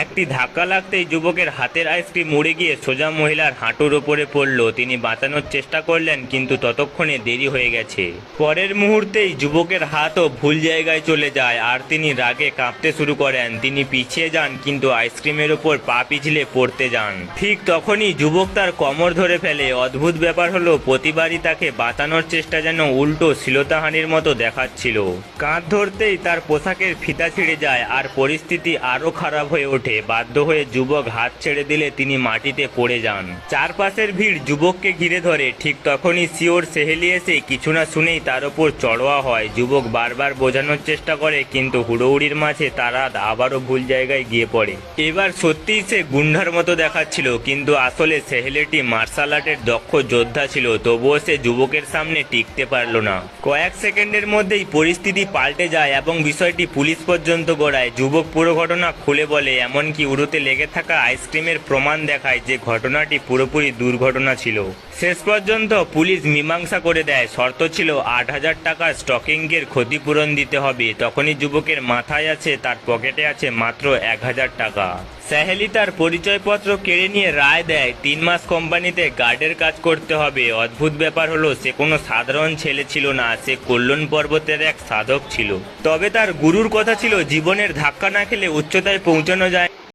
একটি ধাক্কা লাগতেই যুবকের হাতের আইসক্রিম উড়ে গিয়ে সোজা মহিলার হাঁটুর ওপরে পড়ল। তিনি বাঁচানোর চেষ্টা করলেন, কিন্তু ততক্ষণে দেরি হয়ে গেছে। পরের মুহূর্তেই যুবকের হাতও ভুল জায়গায় চলে যায় আর তিনি রাগে কাঁপতে শুরু করেন। তিনি পিছিয়ে যান, কিন্তু আইসক্রিমের ওপর পা পিছলে পড়তে যান। ঠিক তখনই যুবক তার কোমর ধরে ফেলে। অদ্ভুত ব্যাপার হলো, প্রতিবারই তাকে বাঁচানোর চেষ্টা যেন উল্টো শ্লীলতাহানির মতো দেখাচ্ছিল। কাঁধ ধরতেই তার পোশাকের ফিতা ছিঁড়ে যায় আর পরিস্থিতি আরও খারাপ হয়ে ওঠে। বাধ্য হয়ে যুবক হাত ছেড়ে দিলে তিনি মাটিতে পড়ে যান। চারপাশের ভিড় যুবককে ঘিরে ধরে। ঠিক তখনই শিওর সেহেলি এসে কিছু না শুনেই তার ওপর চড়োয়া হয়। যুবক বারবার বোঝানোর চেষ্টা করে, কিন্তু হুড়োহুড়ির মাঝে তার হাত আবারও ভুল জায়গায় গিয়ে পড়ে। এবার সত্যিই সে গুন্ডার মতো দেখাচ্ছিল, কিন্তু আসলে সেহেলিটি মার্শাল আর্টের দক্ষ যোদ্ধা ছিল। তবুও সে যুবকের সামনে টিকতে পারল না। কয়েক সেকেন্ডের মধ্যেই পরিস্থিতি পাল্টে যায় এবং বিষয়টি পুলিশ পর্যন্ত গড়ায়। যুবক পুরো ঘটনা খুলে বলে, এমনকি উড়োতে লেগে থাকা আইসক্রিমের প্রমাণ দেখায় যে ঘটনাটি পুরোপুরি দুর্ঘটনা ছিল। শেষ পর্যন্ত পুলিশ মীমাংসা করে দেয়। শর্ত ছিল 8,000 টাকার স্টকিংয়ের ক্ষতিপূরণ দিতে হবে। তখনই যুবকের মাথায় আছে তার পকেটে আছে মাত্র 1,000 টাকা। সেহেলি তার পরিচয়পত্র কেড়ে নিয়ে রায় দেয় 3 মাস কোম্পানিতে গার্ডের কাজ করতে হবে। অদ্ভুত ব্যাপার হলো, সে কোনো সাধারণ ছেলে ছিল না, সে কল্যাণ পর্বতের এক সাধক ছিল। তবে তার গুরুর কথা ছিল, জীবনের ধাক্কা না খেলে উচ্চতায় পৌঁছানো যায়।